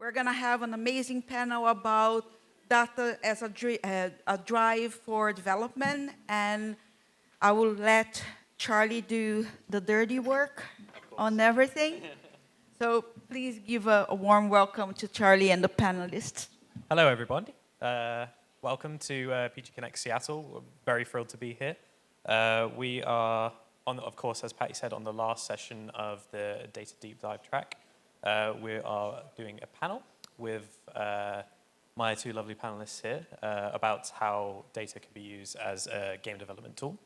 We're going to have an amazing panel about data as a drive for development, and I will let Charlie do the dirty work on everything. So please give a warm welcome to Charlie and the panelists. Hello, everybody. Welcome to PG Connect Seattle. We're very thrilled to be here. We are, of course, as Patty said, on the last session of the Data Deep Dive track. We are doing a panel with my two lovely panelists here about how data can be used as a game development tool.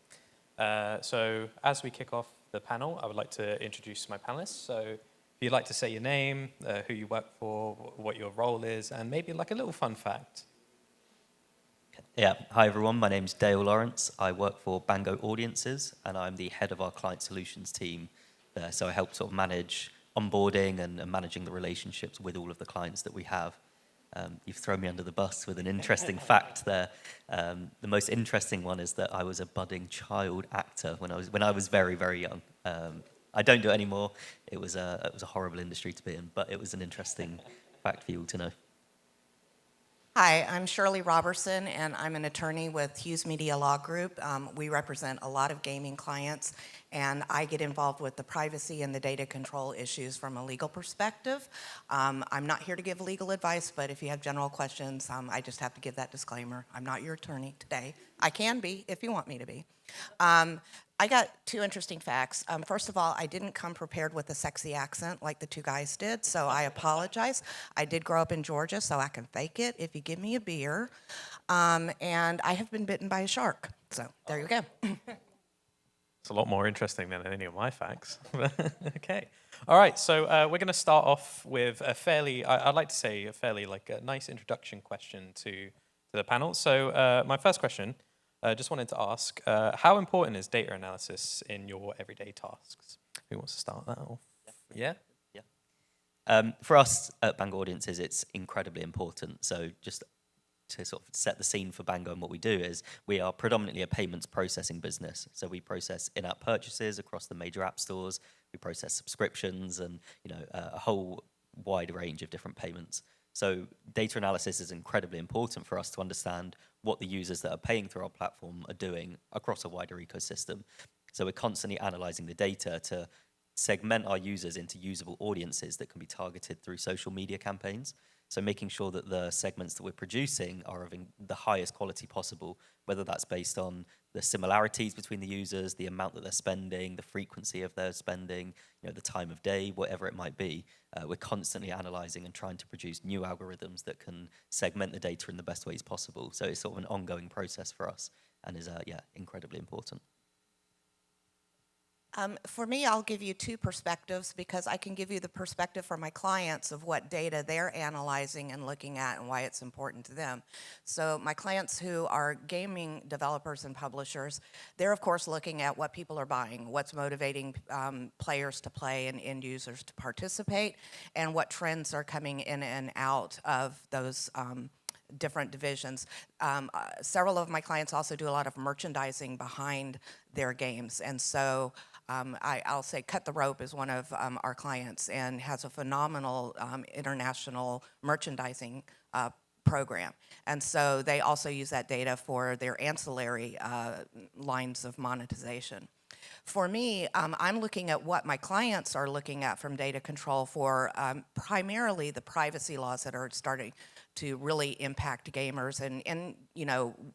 So as we kick off the panel, I would like to introduce my panelists. So if you'd like to say your name, who you work for, what your role is, and maybe like a little fun fact. Yeah, hi everyone, my name's Dale Lawrence. I work for Bango Audiences and I'm the head of our client solutions team there. So I help sort of manage onboarding and managing the relationships with all of the clients that we have. You've thrown me under the bus with an interesting fact there. The most interesting one is that I was a budding child actor when I was very, very young. I don't do it anymore. It was a horrible industry to be in, but it was an interesting fact for you all to know. Hi, I'm Shirley Roberson, and I'm an attorney with Hughes Media Law Group. We represent a lot of gaming clients, and I get involved with the privacy and the data control issues from a legal perspective. I'm not here to give legal advice, but if you have general questions, I just have to give that disclaimer. I'm not your attorney today. I can be if you want me to be. I got two interesting facts. First of all, I didn't come prepared with a sexy accent like the two guys did, so I apologize. I did grow up in Georgia, so I can fake it if you give me a beer. And I have been bitten by a shark, so there you go. It's a lot more interesting than any of my facts. Okay. All right, so we're going to start off with a fairly, I'd like to say a fairly like a nice introduction question to the panel. So my first question, just wanted to ask, how important is data analysis in your everyday tasks? Who wants to start that off? Yeah? Yeah. For us at Bango Audiences, it's incredibly important. So just to sort of set the scene for Bango and what we do is we are predominantly a payments processing business. So we process in-app purchases across the major app stores. We process subscriptions and a whole wide range of different payments. So data analysis is incredibly important for us to understand what the users that are paying through our platform are doing across a wider ecosystem. So we're constantly analyzing the data to segment our users into usable audiences that can be targeted through social media campaigns. So making sure that the segments that we're producing are of the highest quality possible, whether that's based on the similarities between the users, the amount that they're spending, the frequency of their spending, the time of day, whatever it might be. We're constantly analyzing and trying to produce new algorithms that can segment the data in the best ways possible. So it's sort of an ongoing process for us and is, incredibly important. For me, I'll give you two perspectives because I can give you the perspective for my clients of what data they're analyzing and looking at and why it's important to them. So my clients who are gaming developers and publishers, they're of course looking at what people are buying, what's motivating players to play and end users to participate, and what trends are coming in and out of those different divisions. Several of my clients also do a lot of merchandising behind their games, and so I'll say Cut the Rope is one of our clients and has a phenomenal international merchandising program. And so they also use that data for their ancillary lines of monetization. For me, I'm looking at what my clients are looking at from data control for primarily the privacy laws that are starting to really impact gamers and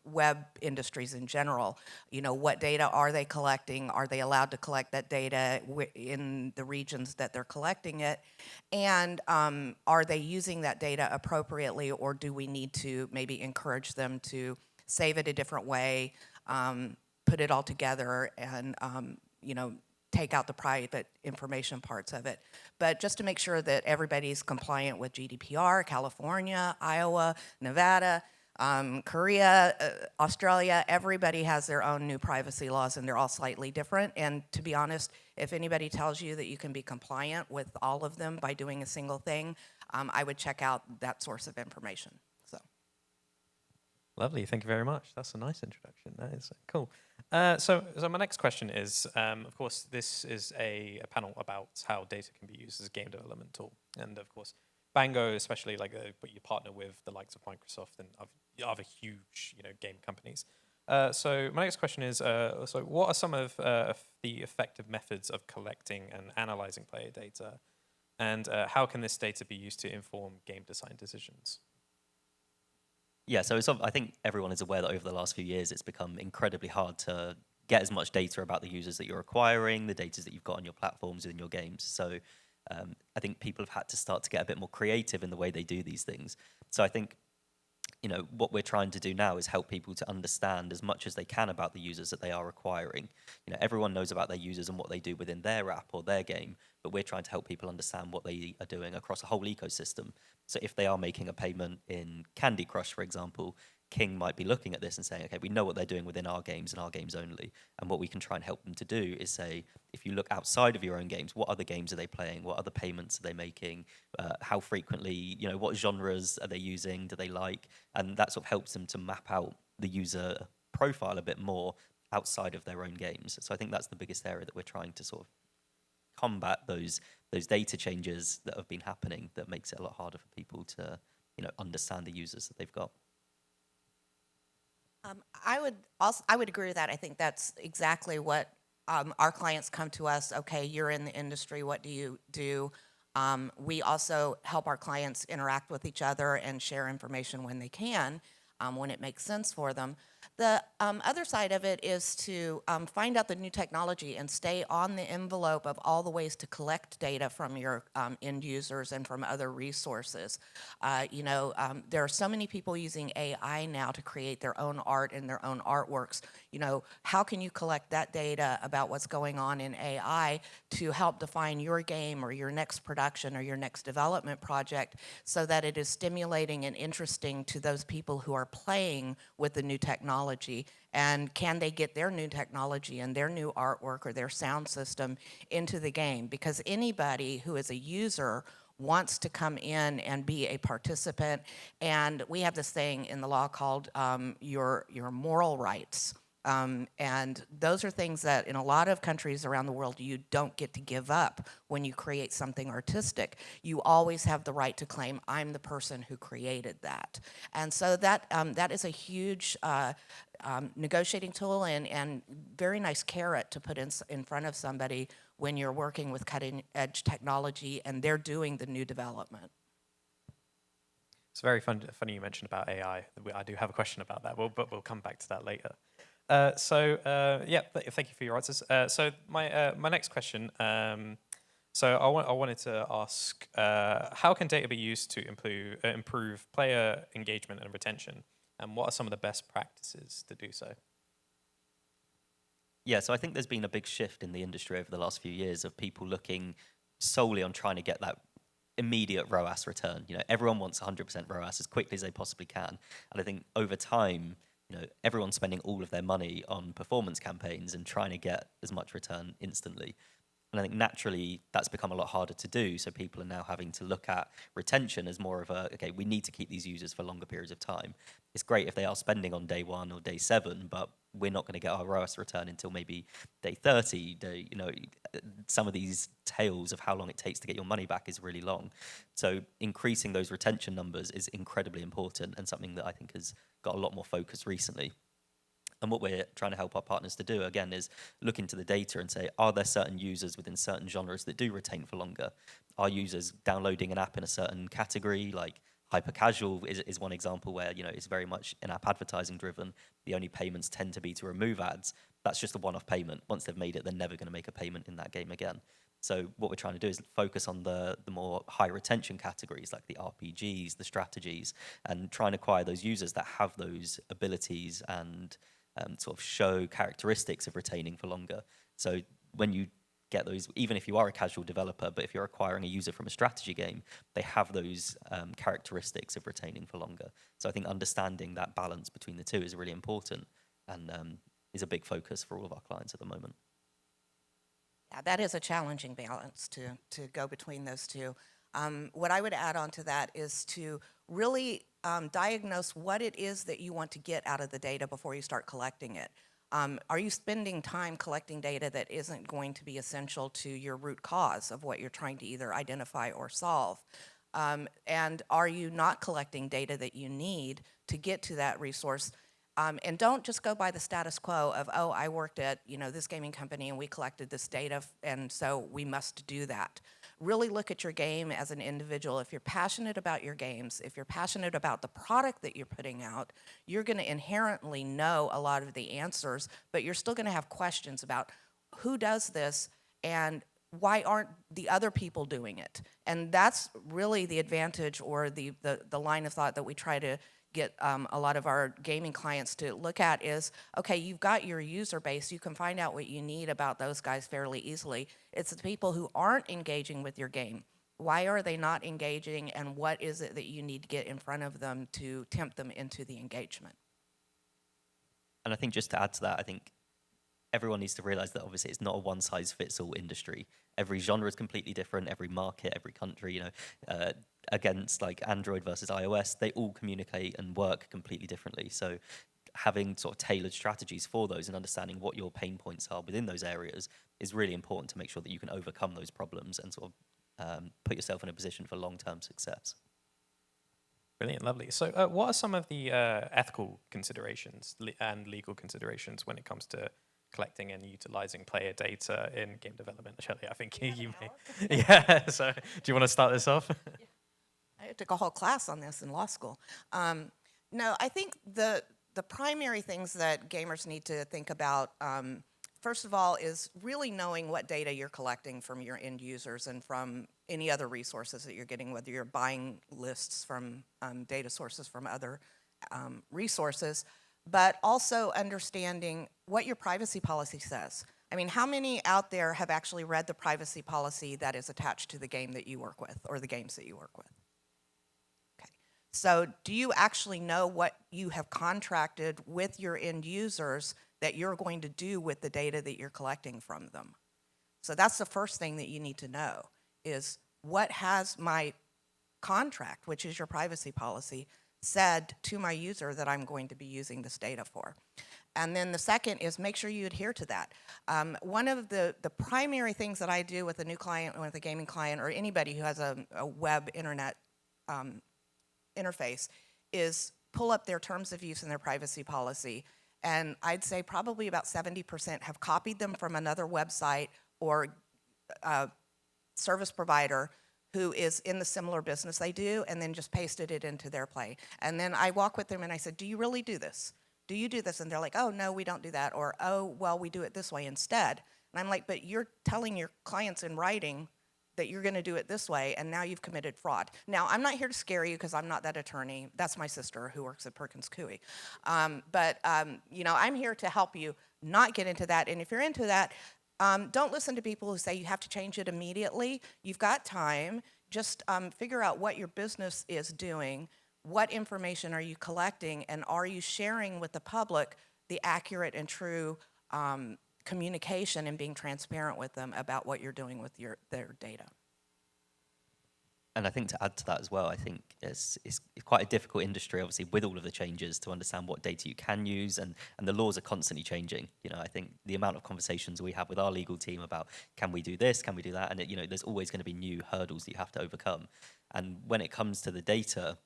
web industries in general. What data are they collecting? Are they allowed to collect that data in the regions that they're collecting it? And are they using that data appropriately, or do we need to maybe encourage them to save it a different way, put it all together, and take out the private information parts of it. But just to make sure that everybody's compliant with GDPR, California, Iowa, Nevada, Korea, Australia, everybody has their own new privacy laws and they're all slightly different. And to be honest, if anybody tells you that you can be compliant with all of them by doing a single thing, I would check out that source of information. Lovely, thank you very much. That's a nice introduction. That is cool. So my next question is, of course, this is a panel about how data can be used as a game development tool. And of course, Bango, especially like but you partner with the likes of Microsoft and other huge, game companies. So my next question is, so what are some of the effective methods of collecting and analyzing player data, and how can this data be used to inform game design decisions? Yeah, so I think everyone is aware that over the last few years, it's become incredibly hard to get as much data about the users that you're acquiring, the data that you've got on your platforms and your games. So I think people have had to start to get a bit more creative in the way they do these things. So I think what we're trying to do now is help people to understand as much as they can about the users that they are acquiring. Everyone knows about their users and what they do within their app or their game, but we're trying to help people understand what they are doing across a whole ecosystem. So if they are making a payment in Candy Crush, for example, King might be looking at this and saying, okay, we know what they're doing within our games and our games only. And what we can try and help them to do is say, if you look outside of your own games, what other games are they playing? What other payments are they making? How frequently, what genres are they using? Do they like? And that sort of helps them to map out the user profile a bit more outside of their own games. So I think that's the biggest area that we're trying to sort of combat those data changes that have been happening that makes it a lot harder for people to understand the users that they've got. I would agree with that. I think that's exactly what our clients come to us. Okay, you're in the industry. What do you do? We also help our clients interact with each other and share information when they can, when it makes sense for them. The other side of it is to find out the new technology and stay on the envelope of all the ways to collect data from your end users and from other resources. There are so many people using AI now to create their own art and their own artworks. How can you collect that data about what's going on in AI to help define your game or your next production or your next development project so that it is stimulating and interesting to those people who are playing with the new technology? And can they get their new technology and their new artwork or their sound system into the game? Because anybody who is a user wants to come in and be a participant. And we have this thing in the law called your moral rights. And those are things that in a lot of countries around the world you don't get to give up when you create something artistic. You always have the right to claim, I'm the person who created that. And so that is a huge negotiating tool and very nice carrot to put in front of somebody when you're working with cutting edge technology and they're doing the new development. It's very funny you mentioned about AI. I do have a question about that, but we'll come back to that later. Thank you for your answers. So my next question. So I wanted to ask, how can data be used to improve player engagement and retention, and what are some of the best practices to do so? Yeah, so I think there's been a big shift in the industry over the last few years of people looking solely on trying to get that immediate ROAS return. Everyone wants 100% ROAS as quickly as they possibly can. And I think over time, everyone's spending all of their money on performance campaigns and trying to get as much return instantly. And I think naturally that's become a lot harder to do. So people are now having to look at retention as more of okay, we need to keep these users for longer periods of time. It's great if they are spending on day 1 or day 7, but we're not going to get our ROAS return until maybe day 30. Some of these tails of how long it takes to get your money back is really long. So increasing those retention numbers is incredibly important and something that I think has got a lot more focus recently. And what we're trying to help our partners to do, again, is look into the data and say, are there certain users within certain genres that do retain for longer? Are users downloading an app in a certain category, like hyper-casual is one example where, it's very much in-app advertising driven. The only payments tend to be to remove ads. That's just a one-off payment. Once they've made it, they're never going to make a payment in that game again. So what we're trying to do is focus on the more high retention categories like the RPGs, the strategies, and try and acquire those users that have those abilities and sort of show characteristics of retaining for longer. So when you get those, even if you are a casual developer, but if you're acquiring a user from a strategy game, they have those characteristics of retaining for longer. So I think understanding that balance between the two is really important and is a big focus for all of our clients at the moment. Yeah, that is a challenging balance to go between those two. What I would add on to that is to really diagnose what it is that you want to get out of the data before you start collecting it. Are you spending time collecting data that isn't going to be essential to your root cause of what you're trying to either identify or solve? And are you not collecting data that you need to get to that resource? And don't just go by the status quo of, oh, I worked at, this gaming company and we collected this data and so we must do that. Really look at your game as an individual. If you're passionate about your games, if you're passionate about the product that you're putting out, you're going to inherently know a lot of the answers, but you're still going to have questions about who does this and why aren't the other people doing it? And that's really the advantage or the line of thought that we try to get a lot of our gaming clients to look at is, okay, you've got your user base. You can find out what you need about those guys fairly easily. It's the people who aren't engaging with your game. Why are they not engaging, and what is it that you need to get in front of them to tempt them into the engagement? And I think just to add to that, I think everyone needs to realize that obviously it's not a one-size-fits-all industry. Every genre is completely different, every market, every country, against like Android versus iOS, they all communicate and work completely differently. So having sort of tailored strategies for those and understanding what your pain points are within those areas is really important to make sure that you can overcome those problems and sort of put yourself in a position for long-term success. Brilliant, lovely. So what are some of the ethical considerations and legal considerations when it comes to collecting and utilizing player data in game development? Shirley, I think you may. Yeah, so do you want to start this off? I took a whole class on this in law school. No, I think the primary things that gamers need to think about, first of all, is really knowing what data you're collecting from your end users and from any other resources that you're getting, whether you're buying lists from data sources from other resources, but also understanding what your privacy policy says. I mean, how many out there have actually read the privacy policy that is attached to the game that you work with or the games that you work with? So do you actually know what you have contracted with your end users that you're going to do with the data that you're collecting from them? So that's the first thing that you need to know is what has my contract, which is your privacy policy, said to my user that I'm going to be using this data for. And then the second is make sure you adhere to that. One of the primary things that I do with a new client, with a gaming client, or anybody who has a web internet interface is pull up their terms of use and their privacy policy. And I'd say probably about 70% have copied them from another website or service provider who is in the similar business they do, and then just pasted it into their play. And then I walk with them and I said, do you really do this? Do you do this? And they're like, oh, no, we don't do that. Or, oh, well, we do it this way instead. And I'm like, but you're telling your clients in writing that you're going to do it this way, and now you've committed fraud. Now, I'm not here to scare you because I'm not that attorney. That's my sister who works at Perkins Coie. But I'm here to help you not get into that. And if you're into that, don't listen to people who say you have to change it immediately. You've got time. Just figure out what your business is doing, what information are you collecting, and are you sharing with the public the accurate and true communication and being transparent with them about what you're doing with their data. And I think to add to that as well, I think it's quite a difficult industry, obviously, with all of the changes to understand what data you can use, and the laws are constantly changing. I think the amount of conversations we have with our legal team about can we do this, can we do that, and there's always going to be new hurdles that you have to overcome. And when it comes to the data,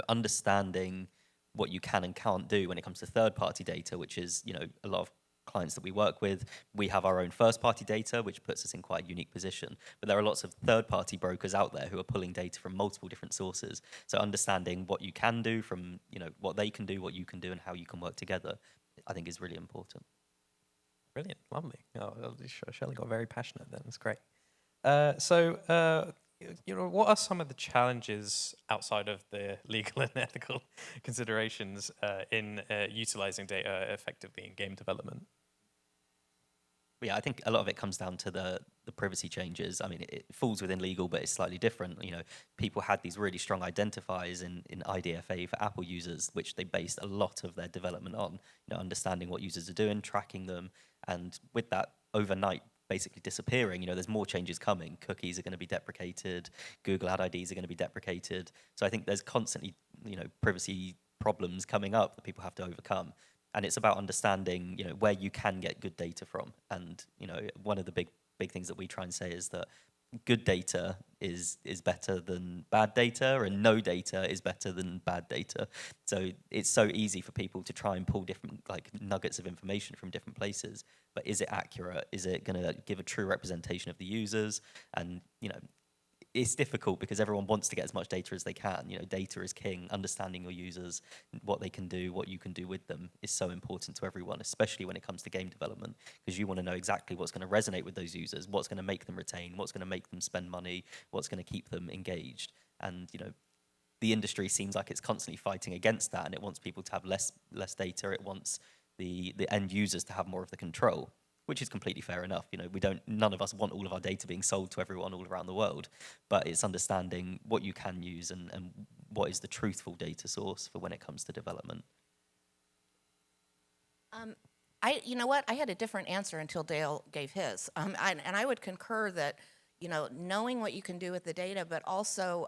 understanding what you can and can't do when it comes to third-party data, which is a lot of clients that we work with, we have our own first-party data, which puts us in quite a unique position. But there are lots of third-party brokers out there who are pulling data from multiple different sources. So understanding what you can do from, what they can do, what you can do, and how you can work together, I think is really important. Brilliant, lovely. Oh, Shirley got very passionate then. That's great. What are some of the challenges outside of the legal and ethical considerations in utilizing data effectively in game development? Yeah, I think a lot of it comes down to the privacy changes. I mean, it falls within legal, but it's slightly different. People had these really strong identifiers in IDFA for Apple users, which they based a lot of their development on, understanding what users are doing, tracking them. And with that overnight basically disappearing, there's more changes coming. Cookies are going to be deprecated. Google Ad IDs are going to be deprecated. So I think there's constantly, privacy problems coming up that people have to overcome. And it's about understanding, where you can get good data from. And, one of the big things that we try and say is that good data is better than bad data, and no data is better than bad data. So it's so easy for people to try and pull different like nuggets of information from different places. But is it accurate? Is it going to give a true representation of the users? And it's difficult because everyone wants to get as much data as they can. Data is king. Understanding your users, what they can do, what you can do with them is so important to everyone, especially when it comes to game development, because you want to know exactly what's going to resonate with those users, what's going to make them retain, what's going to make them spend money, what's going to keep them engaged. And, the industry seems like it's constantly fighting against that, and it wants people to have less data. It wants the end users to have more of the control, which is completely fair enough. None of us want all of our data being sold to everyone all around the world, but it's understanding what you can use and what is the truthful data source for when it comes to development. You know what? I had a different answer until Dale gave his. And I would concur that, knowing what you can do with the data, but also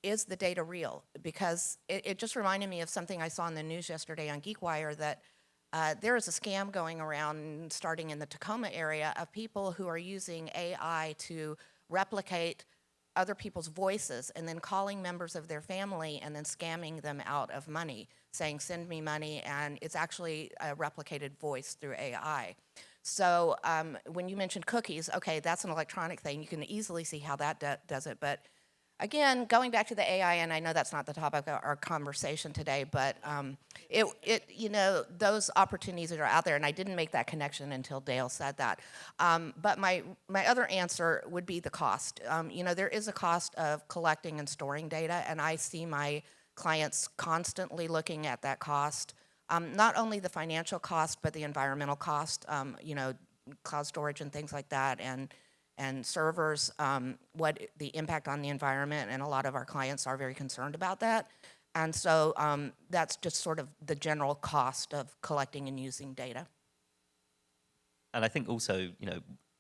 is the data real? Because it just reminded me of something I saw in the news yesterday on GeekWire that there is a scam going around starting in the Tacoma area of people who are using AI to replicate other people's voices and then calling members of their family and then scamming them out of money, saying, send me money, and it's actually a replicated voice through AI. So when you mentioned cookies, okay, that's an electronic thing. You can easily see how that does it. But again, going back to the AI, and I know that's not the topic of our conversation today, but those opportunities that are out there, and I didn't make that connection until Dale said that. But my other answer would be the cost. There is a cost of collecting and storing data, and I see my clients constantly looking at that cost. Not only the financial cost, but the environmental cost, cloud storage and things like that, and servers, what the impact on the environment, and a lot of our clients are very concerned about that. And so that's just sort of the general cost of collecting and using data. And I think also,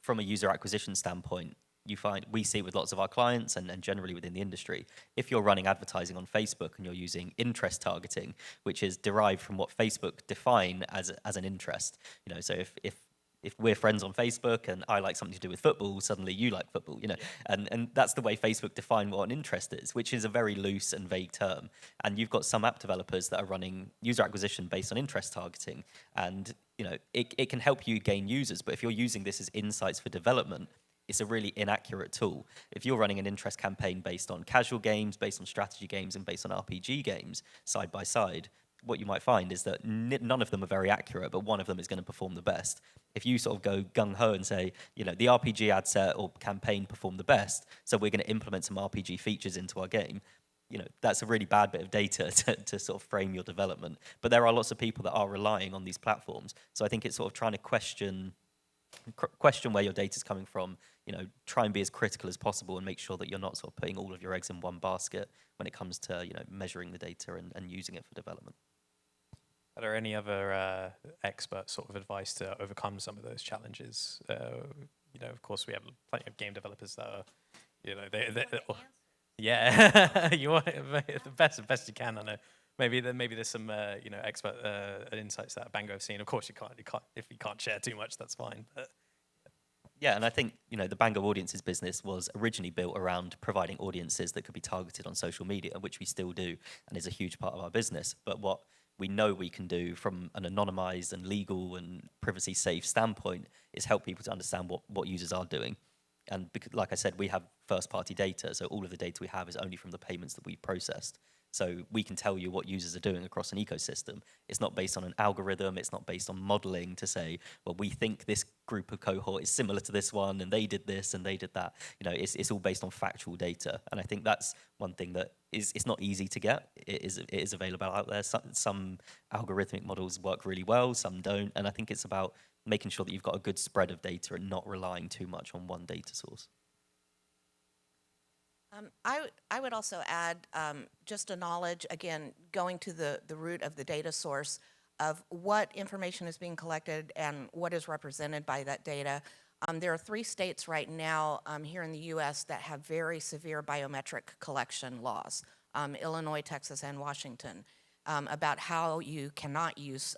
from a user acquisition standpoint, we see with lots of our clients and generally within the industry, if you're running advertising on Facebook and you're using interest targeting, which is derived from what Facebook define as an interest, so if we're friends on Facebook and I like something to do with football, suddenly you like football, and that's the way Facebook define what an interest is, which is a very loose and vague term. And you've got some app developers that are running user acquisition based on interest targeting, and it can help you gain users, but if you're using this as insights for development, it's a really inaccurate tool. If you're running an interest campaign based on casual games, based on strategy games, and based on RPG games side by side, what you might find is that none of them are very accurate, but one of them is going to perform the best. If you sort of go gung-ho and say, the RPG ad set or campaign performed the best, so we're going to implement some RPG features into our game, that's a really bad bit of data to sort of frame your development. But there are lots of people that are relying on these platforms. So I think it's sort of trying to question where your data's coming from, try and be as critical as possible and make sure that you're not sort of putting all of your eggs in one basket when it comes to, measuring the data and using it for development. Are there any other expert sort of advice to overcome some of those challenges? Of course, we have plenty of game developers that are, yeah, you want the best you can. I know. Maybe there's some expert insights that Bango have seen. Of course, you can't if you can't share too much, that's fine. But yeah, and I think the Bango Audiences business was originally built around providing audiences that could be targeted on social media, which we still do, and is a huge part of our business. But what we know we can do from an anonymized and legal and privacy safe standpoint is help people to understand what users are doing. And because, like I said, we have first party data, so all of the data we have is only from the payments that we've processed. So we can tell you what users are doing across an ecosystem. It's not based on an algorithm. It's not based on modeling to say, well, we think this group of cohort is similar to this one, and they did this and they did that. It's all based on factual data. And I think that's one thing that it's not easy to get. It is available out there. Some algorithmic models work really well, some don't. And I think it's about making sure that you've got a good spread of data and not relying too much on one data source. I would also add just a knowledge, again, going to the root of the data source of what information is being collected and what is represented by that data. There are 3 states right now here in the U.S. that have very severe biometric collection laws, Illinois, Texas, and Washington. about how you cannot use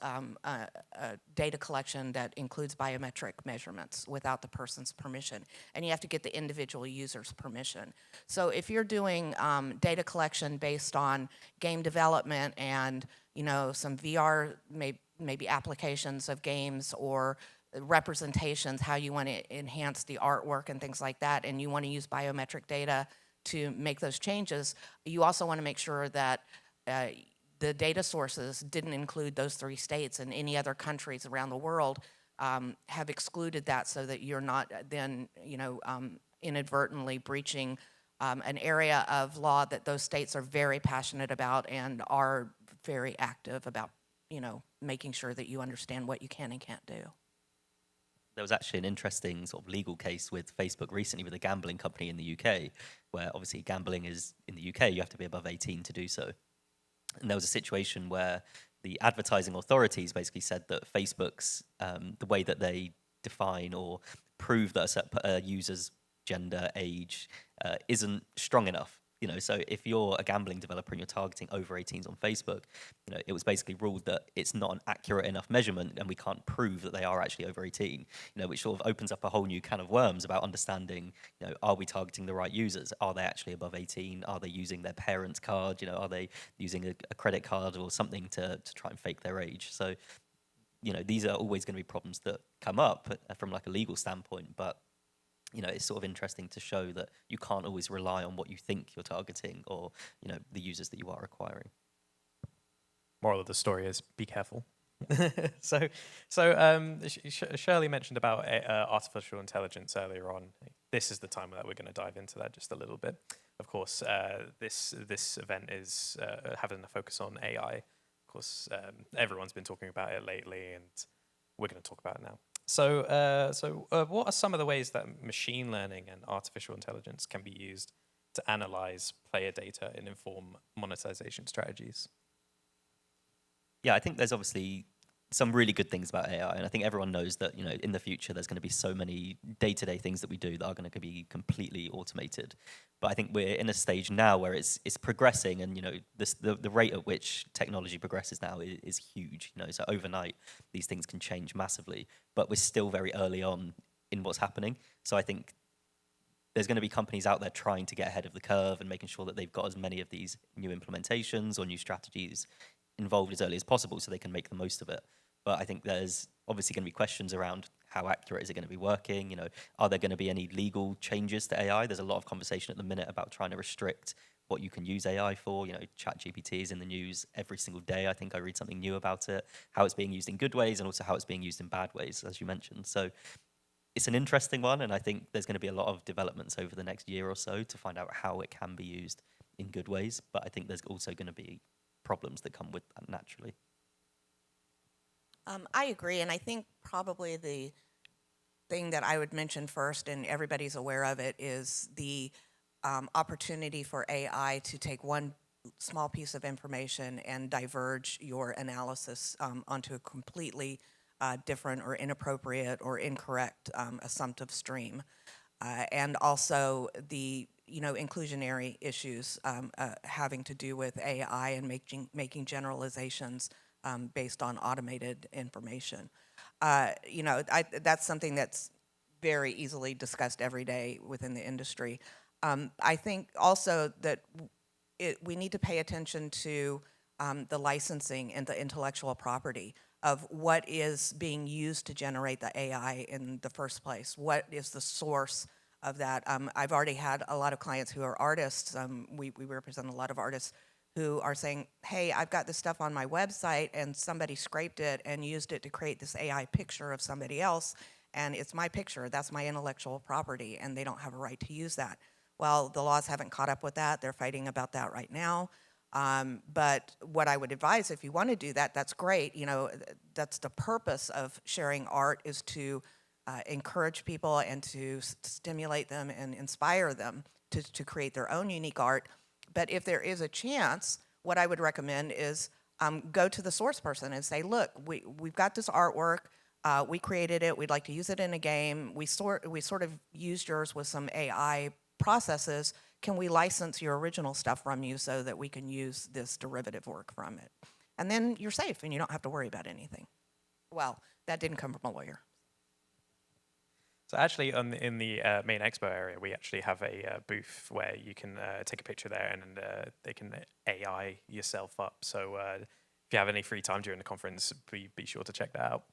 data collection that includes biometric measurements without the person's permission. And you have to get the individual user's permission. So if you're doing data collection based on game development and, some VR, maybe applications of games or representations, how you want to enhance the artwork and things like that, and you want to use biometric data to make those changes, you also want to make sure that the data sources didn't include those 3 states, and any other countries around the world have excluded that, so that you're not then, inadvertently breaching an area of law that those states are very passionate about and are very active about, making sure that you understand what you can and can't do. There was actually an interesting sort of legal case with Facebook recently with a gambling company in the UK, where obviously gambling is in the UK, you have to be above 18 to do so. And there was a situation where the advertising authorities basically said that Facebook's, the way that they define or prove that a user's gender, age, isn't strong enough. So if you're a gambling developer and you're targeting over 18s on Facebook, it was basically ruled that it's not an accurate enough measurement and we can't prove that they are actually over 18, which sort of opens up a whole new can of worms about understanding, are we targeting the right users? Are they actually above 18? Are they using their parents' card? Are they using a credit card or something to try and fake their age? So, these are always going to be problems that come up from like a legal standpoint, but it's sort of interesting to show that you can't always rely on what you think you're targeting or, the users that you are acquiring. Moral of the story is be careful. So Shirley mentioned about artificial intelligence earlier on. This is the time that we're going to dive into that just a little bit. Of course, this event is having a focus on AI. Of course, everyone's been talking about it lately, and we're going to talk about it now. So what are some of the ways that machine learning and artificial intelligence can be used to analyze player data and inform monetization strategies? Yeah, I think there's obviously some really good things about AI, and I think everyone knows that in the future there's going to be so many day-to-day things that we do that are going to be completely automated. But I think we're in a stage now where it's progressing, and the rate at which technology progresses now is huge. So overnight these things can change massively, but we're still very early on in what's happening. So I think there's going to be companies out there trying to get ahead of the curve and making sure that they've got as many of these new implementations or new strategies involved as early as possible so they can make the most of it. But I think there's obviously going to be questions around how accurate is it going to be working? Are there going to be any legal changes to AI? There's a lot of conversation at the minute about trying to restrict what you can use AI for. ChatGPT is in the news every single day. I think I read something new about it, how it's being used in good ways and also how it's being used in bad ways, as you mentioned. So it's an interesting one, and I think there's going to be a lot of developments over the next year or so to find out how it can be used in good ways. But I think there's also going to be problems that come with that naturally. I agree, and I think probably the thing that I would mention first, and everybody's aware of it, is the opportunity for AI to take one small piece of information and diverge your analysis onto a completely different or inappropriate or incorrect assumptive stream. And also the inclusionary issues having to do with AI and making generalizations based on automated information. That's something that's very easily discussed every day within the industry. I think also that we need to pay attention to the licensing and the intellectual property of what is being used to generate the AI in the first place. What is the source of that? I've already had a lot of clients who are artists. We represent a lot of artists who are saying, hey, I've got this stuff on my website and somebody scraped it and used it to create this AI picture of somebody else, and it's my picture, that's my intellectual property, and they don't have a right to use that. Well, the laws haven't caught up with that. They're fighting about that right now. But what I would advise, if you want to do that, that's great. That's the purpose of sharing art, is to encourage people and to stimulate them and inspire them to create their own unique art. But if there is a chance, what I would recommend is go to the source person and say, look, we've got this artwork. We created it. We'd like to use it in a game. We sort of used yours with some AI processes. can we license your original stuff from you so that we can use this derivative work from it? And then you're safe and you don't have to worry about anything. Well, that didn't come from a lawyer. So actually, in the main expo area, we actually have a booth where you can take a picture there, and they can AI yourself up. So if you have any free time during the conference, be sure to check that out.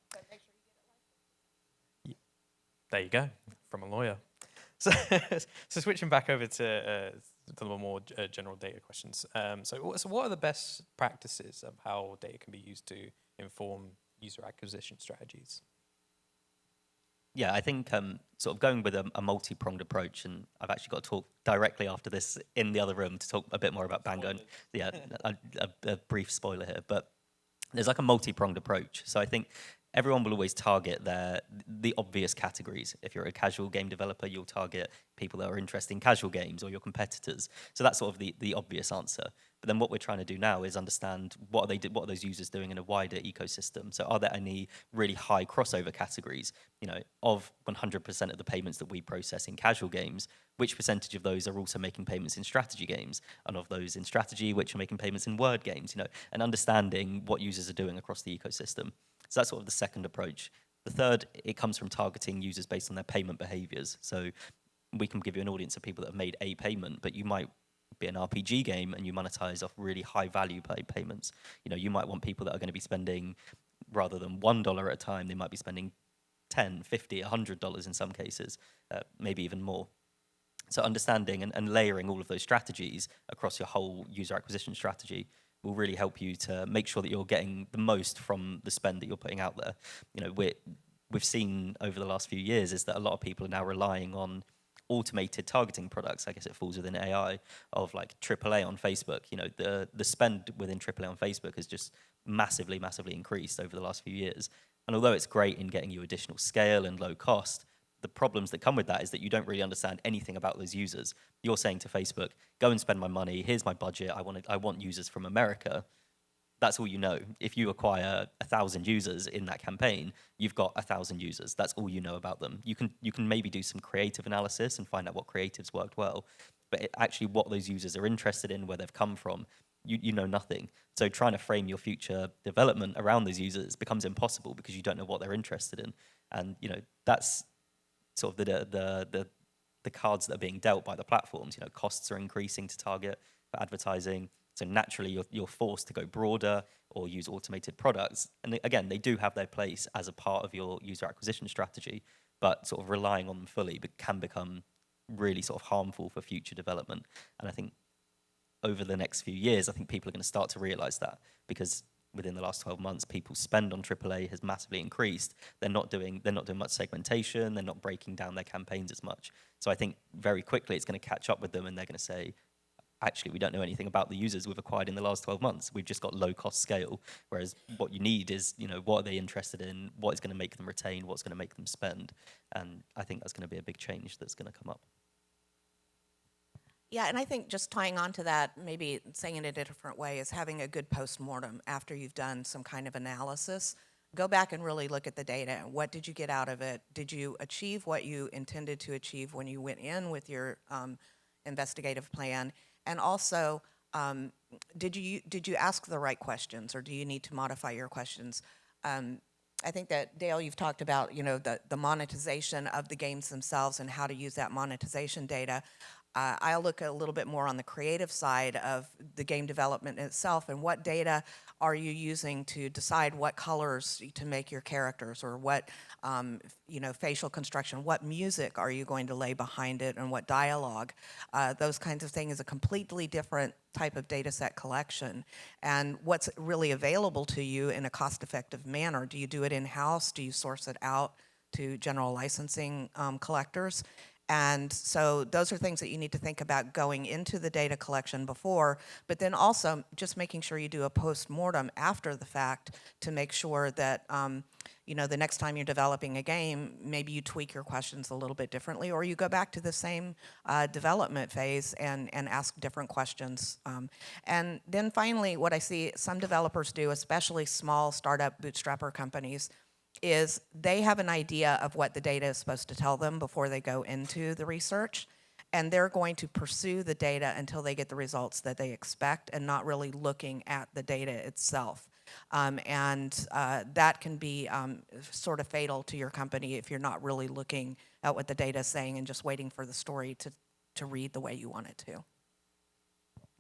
There you go, from a lawyer. So, so switching back over to the little more general data questions. So what are the best practices of how data can be used to inform user acquisition strategies? Yeah, I think sort of going with a multi-pronged approach, and I've actually got to talk directly after this in the other room to talk a bit more about Bango. And, yeah, a brief spoiler here, but there's like a multi-pronged approach. So I think everyone will always target the obvious categories. If you're a casual game developer, you'll target people that are interested in casual games or your competitors. So that's sort of the obvious answer. But then what we're trying to do now is understand what are those users doing in a wider ecosystem. So are there any really high crossover categories? You know, of 100% of the payments that we process in casual games, which percentage of those are also making payments in strategy games? And of those in strategy, which are making payments in word games? You know, and understanding what users are doing across the ecosystem. So that's sort of the second approach. The third, it comes from targeting users based on their payment behaviors. So we can give you an audience of people that have made a payment, but you might be an RPG game and you monetize off really high value payments. You know, you might want people that are going to be spending, rather than $1 at a time, they might be spending $10, $50, $100 in some cases, maybe even more. So understanding and layering all of those strategies across your whole user acquisition strategy will really help you to make sure that you're getting the most from the spend that you're putting out there. You know, we've seen over the last few years is that a lot of people are now relying on automated targeting products. I guess it falls within AI of like AAA on Facebook. You know, the spend within AAA on Facebook has just massively increased over the last few years. And although it's great in getting you additional scale and low cost, the problems that come with that is that you don't really understand anything about those users. You're saying to Facebook, go and spend my money, here's my budget, I want users from America. That's all you know. If you acquire 1,000 users in that campaign, you've got 1,000 users. That's all you know about them. You can maybe do some creative analysis and find out what creatives worked well, but actually what those users are interested in, where they've come from, you know nothing. So trying to frame your future development around those users becomes impossible because you don't know what they're interested in. And you know that's sort of the cards that are being dealt by the platforms. You know, costs are increasing to target for advertising. So naturally, you're forced to go broader or use automated products. And again, they do have their place as a part of your user acquisition strategy, but sort of relying on them fully can become really sort of harmful for future development. And I think over the next few years, I think people are going to start to realize that because within the last 12 months, people's spend on AAA has massively increased. They're not doing much segmentation. They're not breaking down their campaigns as much. So I think very quickly it's going to catch up with them, and they're going to say, actually, we don't know anything about the users we've acquired in the last 12 months. We've just got low cost scale. Whereas what you need is, you know, what are they interested in? What is going to make them retain? What's going to make them spend? And I think that's going to be a big change that's going to come up. Yeah, and I think just tying on to that, maybe saying it in a different way, is having a good postmortem after you've done some kind of analysis. Go back and really look at the data. What did you get out of it? Did you achieve what you intended to achieve when you went in with your investigative plan? And also, did you ask the right questions, or do you need to modify your questions? I think that, Dale, you've talked about, you know, the monetization of the games themselves and how to use that monetization data. I'll look a little bit more on the creative side of the game development itself, and what data are you using to decide what colors to make your characters, or what, you know, facial construction, what music are you going to lay behind it, and what dialogue. Those kinds of things is a completely different type of data set collection, and what's really available to you in a cost-effective manner. Do you do it in-house? Do you source it out to general licensing collectors? And so those are things that you need to think about going into the data collection before, but then also just making sure you do a post-mortem after the fact to make sure that, you know, the next time you're developing a game, maybe you tweak your questions a little bit differently, or you go back to the same development phase and ask different questions. And then finally, what I see some developers do, especially small startup bootstrapper companies, is they have an idea of what the data is supposed to tell them before they go into the research. and they're going to pursue the data until they get the results that they expect and not really looking at the data itself. That can be sort of fatal to your company if you're not really looking at what the data is saying and just waiting for the story to read the way you want it to.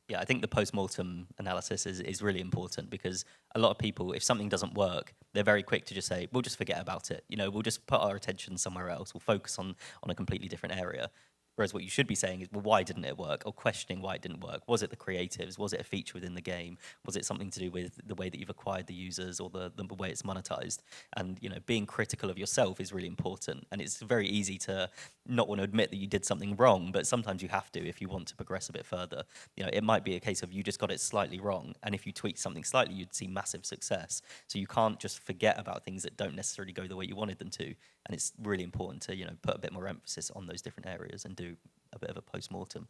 Yeah, I think the post-mortem analysis is really important because a lot of people, if something doesn't work, they're very quick to just say, we'll just forget about it. We'll just put our attention somewhere else. We'll focus on a completely different area. Whereas what you should be saying is, well, why didn't it work? Or questioning why it didn't work. Was it the creatives? Was it a feature within the game? Was it something to do with the way that you've acquired the users or the way it's monetized? And, being critical of yourself is really important. And it's very easy to not want to admit that you did something wrong, but sometimes you have to if you want to progress a bit further. It might be a case of you just got it slightly wrong. And if you tweak something slightly, you'd see massive success. So you can't just forget about things that don't necessarily go the way you wanted them to. And it's really important to, put a bit more emphasis on those different areas and do a bit of a post-mortem.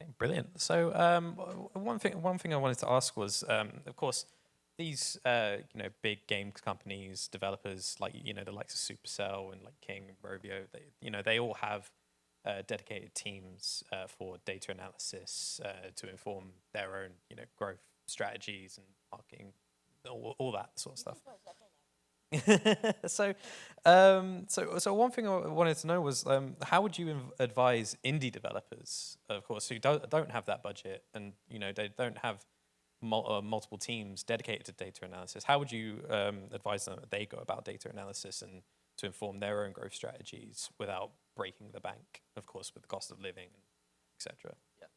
Okay, brilliant. So one thing I wanted to ask was, of course, these big game companies, developers like the likes of Supercell and like King, Rovio, they all have dedicated teams for data analysis to inform their own growth strategies and marketing, all that sort of stuff. So one thing I wanted to know was how would you advise indie developers, of course, who don't have that budget and they don't have multiple teams dedicated to data analysis? How would you advise them that they go about data analysis and to inform their own growth strategies without breaking the bank, of course, with the cost of living, etc.? Yeah.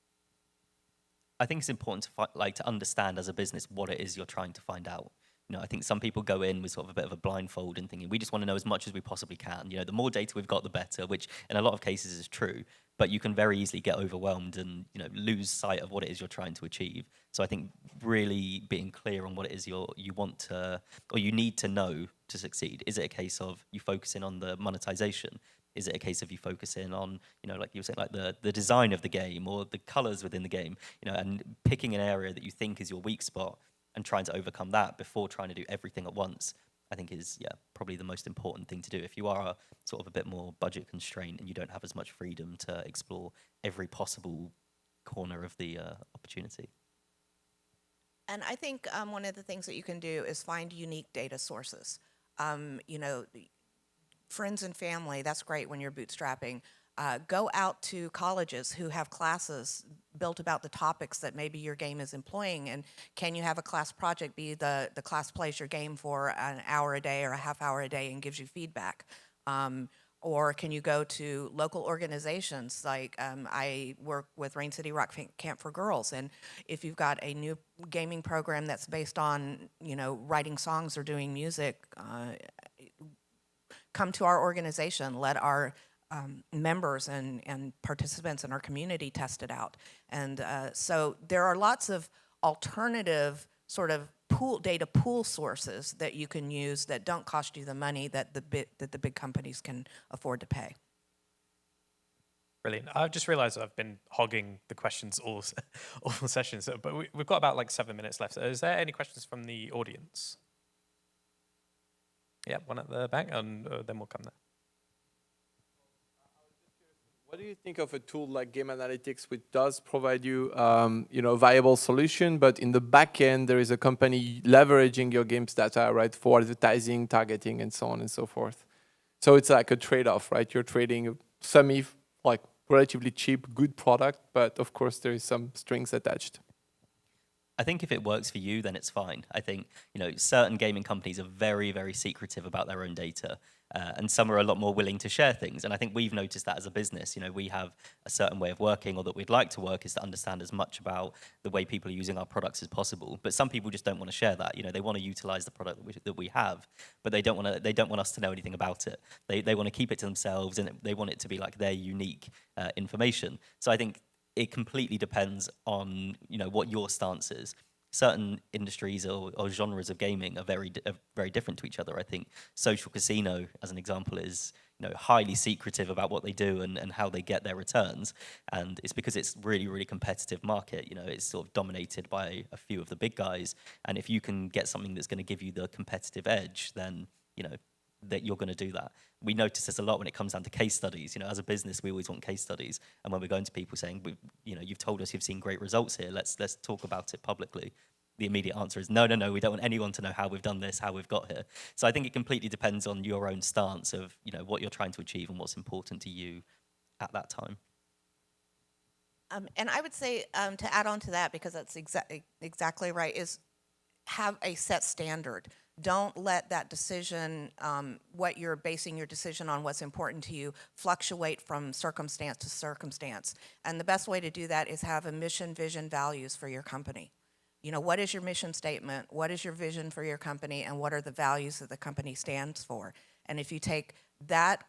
I think it's important to understand as a business what it is you're trying to find out. I think some people go in with sort of a bit of a blindfold and thinking we just want to know as much as we possibly can. The more data we've got, the better, which in a lot of cases is true. But you can very easily get overwhelmed and lose sight of what it is you're trying to achieve. So I think really being clear on what it is you want to or you need to know to succeed. Is it a case of you focusing on the monetization? Is it a case of you focusing on, like you were saying, like the design of the game or the colors within the game, and picking an area that you think is your weak spot and trying to overcome that before trying to do everything at once, I think is, probably the most important thing to do. If you are sort of a bit more budget constrained and you don't have as much freedom to explore every possible corner of the opportunity. And I think one of the things that you can do is find unique data sources. Friends and family, that's great when you're bootstrapping. Go out to colleges who have classes built about the topics that maybe your game is employing, and can you have a class project be the class plays your game for an hour a day or a half hour a day and gives you feedback? Or can you go to local organizations like I work with Rain City Rock Camp for Girls, and if you've got a new gaming program that's based on writing songs or doing music, come to our organization, let our members and participants in our community test it out. And so there are lots of alternative sort of data pool sources that you can use that don't cost you the money that the big companies can afford to pay. Brilliant. I've just realized I've been hogging the questions all sessions, but we've got about like 7 minutes left. Is there any questions from the audience? Yeah, one at the back, and then we'll come there. What do you think of a tool like Game Analytics, which does provide you, a viable solution, but in the back end, there is a company leveraging your game's data, right, for advertising, targeting, and so on and so forth. So it's like a trade-off, right? You're trading like relatively cheap, good product, but of course there is some strings attached. I think if it works for you, then it's fine. I think, certain gaming companies are very, very secretive about their own data. And some are a lot more willing to share things. And I think we've noticed that as a business. We have a certain way of working, or that we'd like to work is to understand as much about the way people are using our products as possible. But some people just don't want to share that. They want to utilize the product that we have, but they don't want us to know anything about it. They want to keep it to themselves, and they want it to be like their unique information. So I think it completely depends on what your stance is. Certain industries or genres of gaming are very different to each other. I think social casino, as an example, is highly secretive about what they do and how they get their returns, and it's because it's really, really competitive market. It's sort of dominated by a few of the big guys, and if you can get something that's going to give you the competitive edge, then that you're going to do that. We notice this a lot when it comes down to case studies. You know, as a business, we always want case studies. And when we're going to people saying, you know, you've told us you've seen great results here, let's talk about it publicly. The immediate answer is no, we don't want anyone to know how we've done this, how we've got here. So I think it completely depends on your own stance of, you know, what you're trying to achieve and what's important to you at that time. And I would say, to add on to that, because that's exactly right, is have a set standard. Don't let that decision, what you're basing your decision on, what's important to you, fluctuate from circumstance to circumstance. And the best way to do that is have a mission, vision, values for your company. You know, what is your mission statement? What is your vision for your company? And what are the values that the company stands for? And if you take that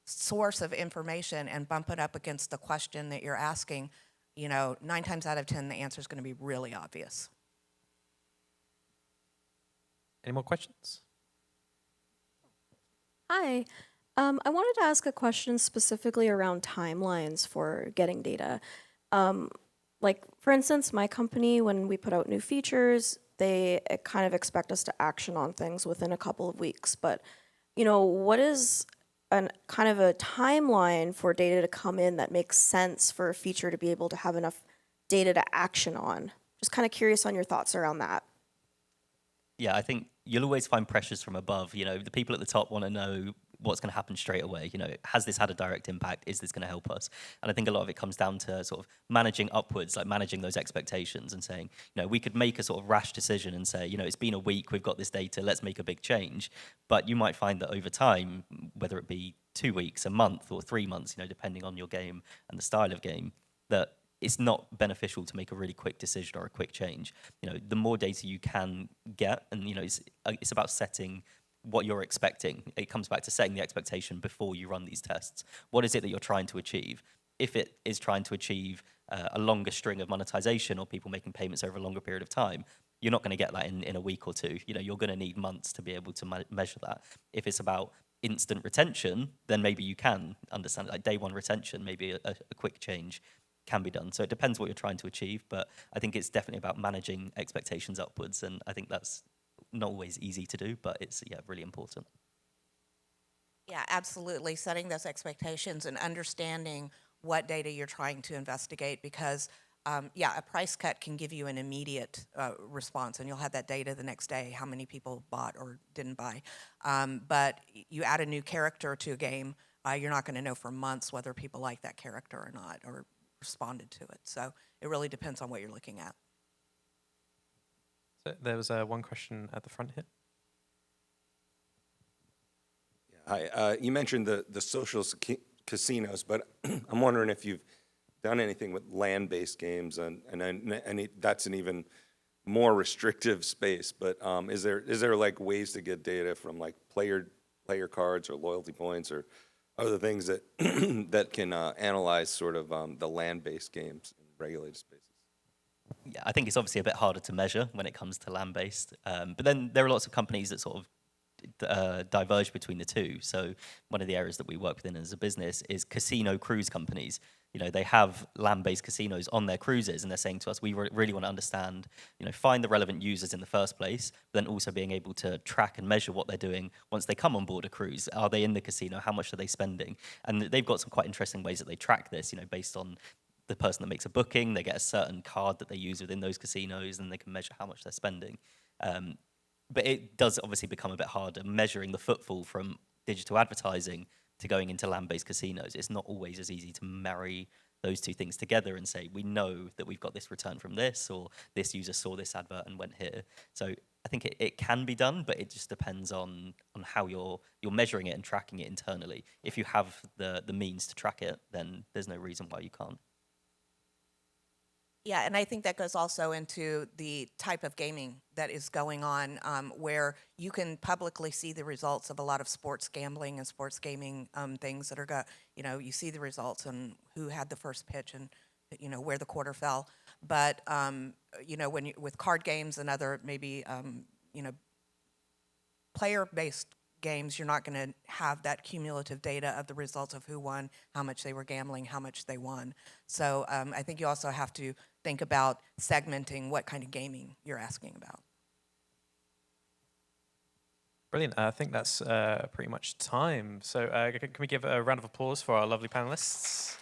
source of information and bump it up against the question that you're asking, you know, 9 times out of 10, the answer is going to be really obvious. Any more questions? Hi. I wanted to ask a question specifically around timelines for getting data. Like, for instance, my company, when we put out new features, they kind of expect us to action on things within a couple of weeks. But, you know, what is kind of a timeline for data to come in that makes sense for a feature to be able to have enough data to action on? Just kind of curious on your thoughts around that. Yeah, I think you'll always find pressures from above. You know, the people at the top want to know what's going to happen straight away. You know, has this had a direct impact? Is this going to help us? And I think a lot of it comes down to sort of managing upwards, like managing those expectations and saying, you know, we could make a sort of rash decision and say, you know, it's been a week, we've got this data, let's make a big change. But you might find that over time, whether it be 2 weeks, a month, or 3 months, you know, depending on your game and the style of game, that it's not beneficial to make a really quick decision or a quick change. You know, the more data you can get, and you know, it's about setting what you're expecting. It comes back to setting the expectation before you run these tests. What is it that you're trying to achieve? If it is trying to achieve a longer string of monetization or people making payments over a longer period of time, you're not going to get that in a week or two. You know, you're going to need months to be able to measure that. If it's about instant retention, then maybe you can understand it. Like day one retention, maybe a quick change can be done. So it depends what you're trying to achieve, but I think it's definitely about managing expectations upwards, and I think that's not always easy to do, but it's really important. Yeah, absolutely. Setting those expectations and understanding what data you're trying to investigate, because a price cut can give you an immediate response, and you'll have that data the next day, how many people bought or didn't buy. But you add a new character to a game, you're not going to know for months whether people like that character or not, or responded to it. So it really depends on what you're looking at. So there was one question at the front here. Hi, you mentioned the social casinos, but I'm wondering if you've done anything with land-based games, and that's an even more restrictive space. But is there like ways to get data from like player cards or loyalty points or other things that that can analyze sort of the land-based games in regulated spaces? Yeah, I think it's obviously a bit harder to measure when it comes to land-based, but then there are lots of companies that sort of diverge between the two. So one of the areas that we work within as a business is casino cruise companies. You know, they have land-based casinos on their cruises, and they're saying to us, we really want to understand, you know, find the relevant users in the first place, but then also being able to track and measure what they're doing once they come on board a cruise. Are they in the casino? How much are they spending? And they've got some quite interesting ways that they track this, you know, based on the person that makes a booking. They get a certain card that they use within those casinos, and they can measure how much they're spending. But it does obviously become a bit harder measuring the footfall from digital advertising to going into land-based casinos. It's not always as easy to marry those two things together and say, we know that we've got this return from this, or this user saw this advert and went here. So I think it can be done, but it just depends on how you're measuring it and tracking it internally. If you have the means to track it, then there's no reason why you can't. Yeah, and I think that goes also into the type of gaming that is going on, where you can publicly see the results of a lot of sports gambling and sports gaming things that are you see the results and who had the first pitch and, you know, where the quarter fell. But, you know, with card games and other maybe, you know, player-based games, you're not going to have that cumulative data of the results of who won, how much they were gambling, how much they won. So I think you also have to think about segmenting what kind of gaming you're asking about. Brilliant. I think that's pretty much time. So can we give a round of applause for our lovely panelists?